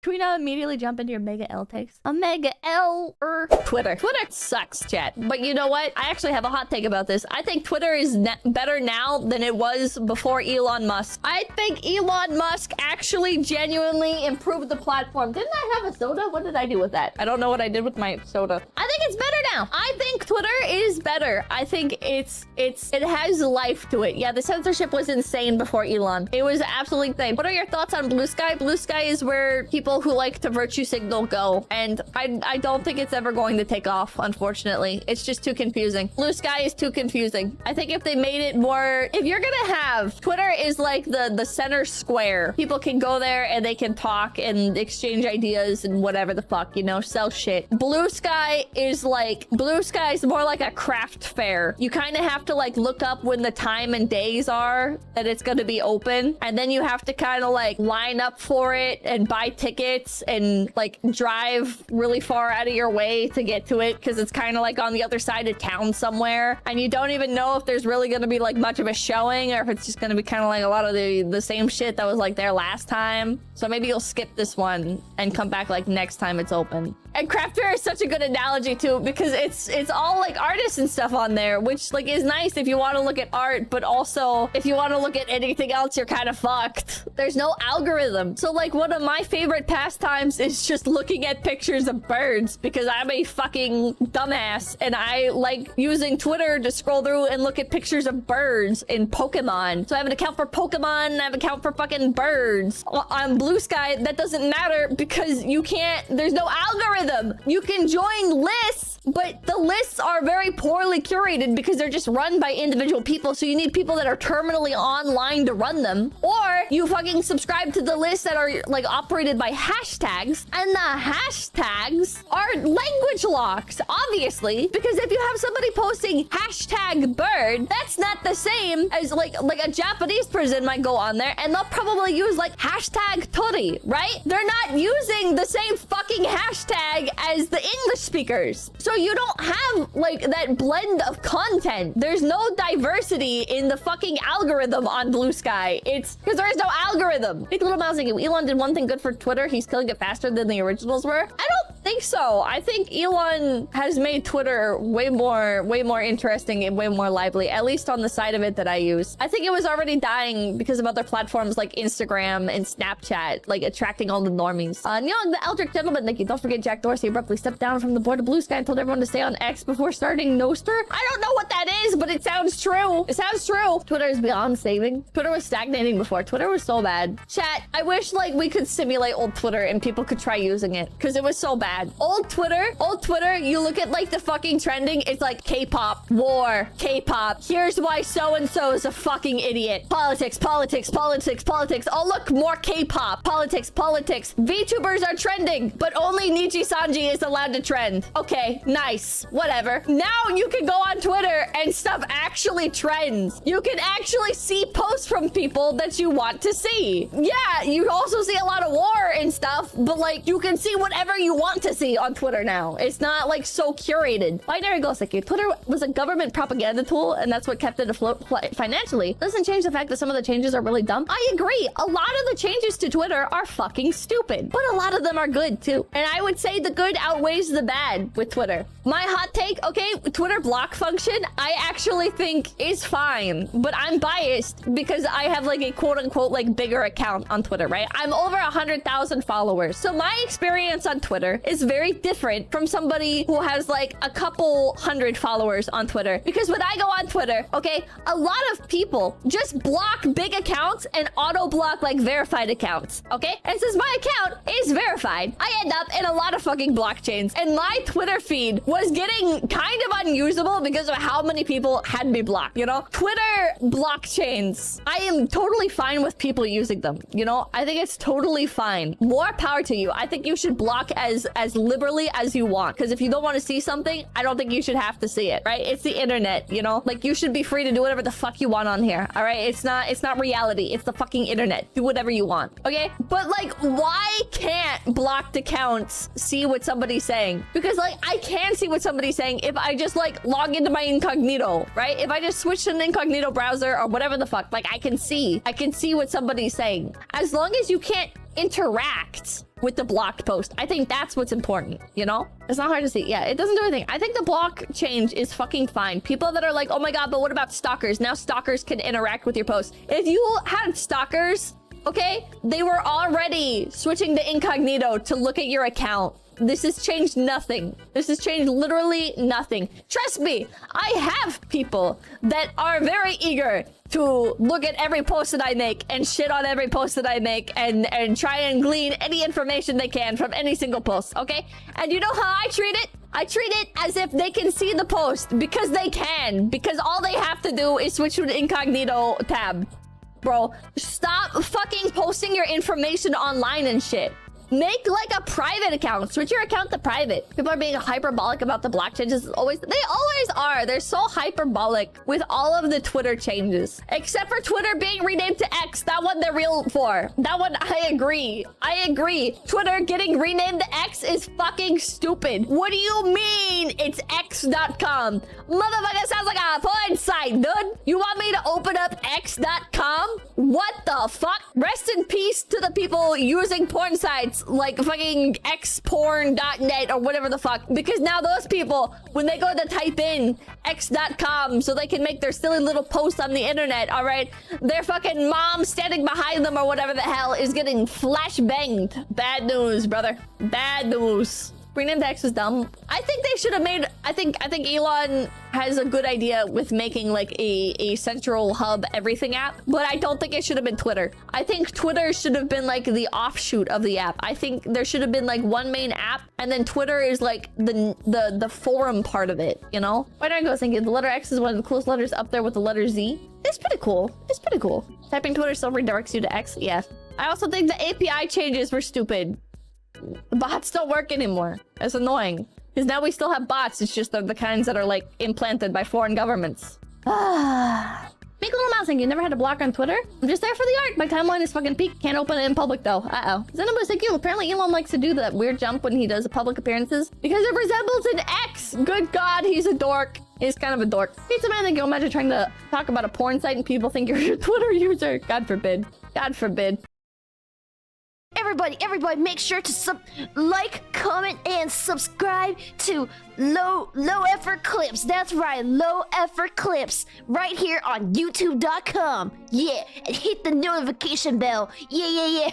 Can we not immediately jump into your mega L takes? A mega L Twitter. Twitter sucks, chat. But you know what? I actually have a hot take about this. I think Twitter is better now than it was before Elon Musk. I think Elon Musk actually genuinely improved the platform. Didn't I have a soda? What did I do with that? I don't know what I did with my soda. I think it's better now. I think Twitter is better. I think it has life to it. Yeah, the censorship was insane before Elon. It was absolutely insane. What are your thoughts on Blue Sky? Blue Sky is where people who like to virtue signal go. And I don't think it's ever going to take off, unfortunately. It's just too confusing. Blue Sky is too confusing. I think if they made it more... If you're gonna have... Twitter is like the center square. People can go there and they can talk and exchange ideas and whatever the fuck, you know, sell shit. Blue Sky is like... Blue Sky is more like a craft fair. You kind of have to like look up when the time and days are that it's going to be open. And then you have to kind of like line up for it and buy tickets and like drive really far out of your way to get to it because it's kind of like on the other side of town somewhere. And you don't even know if there's really going to be like much of a showing or if it's just going to be kind of like a lot of the same shit that was like there last time. So maybe you'll skip this one and come back like next time it's open. And craft fair is such a good analogy too because it's all like artists and stuff on there, which like is nice if you want to look at art, but also if you want to look at anything else, you're kind of fucked. There's no algorithm. So like one of my favorite pastimes is just looking at pictures of birds because I'm a fucking dumbass and I like using Twitter to scroll through and look at pictures of birds in Pokemon. So I have an account for Pokemon and I have an account for fucking birds. On Blue Sky, that doesn't matter because you can't, there's no algorithm. You can join lists, but the lists are very poorly curated because they're just run by individual people. So you need people that are terminally online to run them. Or you fucking subscribe to the lists that are like operated by hashtags. And the hashtags are language locks, obviously. Because if you have somebody posting hashtag bird, that's not the same as like a Japanese person might go on there and they'll probably use like hashtag tori, right? They're not using the same fucking hashtag as the English speakers. So you don't have like that blend of content. There's no diversity in the fucking algorithm on Blue Sky. It's because there is no algorithm. Big Little Mouse, like, Elon did one thing good for Twitter. He's killing it faster than the originals were. I don't think so. I think Elon has made Twitter way more interesting and way more lively, at least on the side of it that I use. I think it was already dying because of other platforms like Instagram and Snapchat, like attracting all the normies. Young, the Eldritch Gentleman, thank you. Don't forget Jack Dorsey abruptly stepped down from the board of Blue Sky and told everyone to stay on X before starting Noster. I don't know what that is, but it sounds true. It sounds true. Twitter is beyond saving. Twitter was stagnating before. Twitter was so bad. Chat, I wish like we could simulate old Twitter and people could try using it because it was so bad. Old Twitter, you look at like the fucking trending, it's like K-pop, war, K-pop. Here's why so-and-so is a fucking idiot. Politics, politics, politics, politics. Oh, look, more K-pop. Politics, politics. VTubers are trending, but only Nichi Sanji is allowed to trend. Okay, nice. Whatever. Now you can go on Twitter and stuff actually trends. You can actually see posts from people that you want to see. Yeah, you also see a lot of war and stuff, but like you can see whatever you want to see on Twitter now. It's not like so curated. Binary Ghost, like Twitter was a government propaganda tool and that's what kept it afloat financially. Doesn't change the fact that some of the changes are really dumb. I agree. A lot of the changes to Twitter are fucking stupid, but a lot of them are good too. And I would say the good outweighs the bad with Twitter. My hot take, okay, Twitter block function, I actually think is fine, but I'm biased because I have like a quote unquote like bigger account on Twitter, right? I'm over 100,000 followers. So my experience on Twitter is very different from somebody who has like a couple hundred followers on Twitter. Because when I go on Twitter, okay, a lot of people just block big accounts and auto block like verified accounts, okay? And since my account is verified, I end up in a lot of fucking blockchains. And my Twitter feed was getting kind of unusable because of how many people had me blocked, you know? Twitter blockchains, I am totally fine with people using them, you know? I think it's totally fine. More power to you. I think you should block as liberally as you want. Because if you don't want to see something, I don't think you should have to see it, right? It's the internet, you know? Like, you should be free to do whatever the fuck you want on here, all right? It's not reality. It's the fucking internet. Do whatever you want, okay? But, like, why can't blocked accounts see what somebody's saying. Because like I can see what somebody's saying if I just like log into my incognito, right? If I just switch to an incognito browser or whatever the fuck, like I can see what somebody's saying. As long as you can't interact with the blocked post. I think that's what's important, you know? It's not hard to see. Yeah, it doesn't do anything. I think the block change is fucking fine. People that are like, oh my god, but what about stalkers? Now stalkers can interact with your post. If you had stalkers, okay, they were already switching to incognito to look at your account. This has changed nothing. This has changed literally nothing. Trust me, I have people that are very eager to look at every post that I make and shit on every post that I make and try and glean any information they can from any single post, okay? And you know how I treat it? I treat it as if they can see the post because they can. Because all they have to do is switch to the incognito tab. Bro, stop fucking posting your information online and shit. Make like a private account. Switch your account to private. People are being hyperbolic about the block changes. They always are. They're so hyperbolic with all of the Twitter changes. Except for Twitter being renamed to X. That one they're real for. That one, I agree. I agree. Twitter getting renamed to X is fucking stupid. What do you mean it's X.com? Motherfucker sounds like a porn site, dude. You want me to open up X.com? What the fuck? Rest in peace to the people using porn sites like fucking xporn.net or whatever the fuck, because now those people, when they go to type in x.com so they can make their silly little posts on the internet, all right, their fucking mom standing behind them or whatever the hell is getting flash banged. Bad news, brother. Bad news. Rename to X was dumb. I think they should have made... I think Elon has a good idea with making like a central hub everything app, but I don't think it should have been Twitter. I think Twitter should have been like the offshoot of the app. I think there should have been like one main app, and then Twitter is like the forum part of it, you know? Why don't I go thinking the letter X is one of the coolest letters up there with the letter Z? It's pretty cool. It's pretty cool. Typing Twitter still redirects you to X. Yeah. I also think the API changes were stupid. Bots don't work anymore. It's annoying. Because now we still have bots. It's just the kinds that are like implanted by foreign governments. Make a little mouse thing. You never had a block on Twitter? I'm just there for the art. My timeline is fucking peak. Can't open it in public though. Uh-oh. Xenobo's like you. Apparently Elon likes to do that weird jump when he does public appearances because it resembles an X. Good God, he's a dork. He's kind of a dork. Pizza man, think you imagine trying to talk about a porn site and people think you're a Twitter user. God forbid. God forbid. Everybody, make sure to like, comment, and subscribe to Low Effort Clips. That's right, Low Effort Clips, right here on YouTube.com. Yeah, and hit the notification bell. Yeah.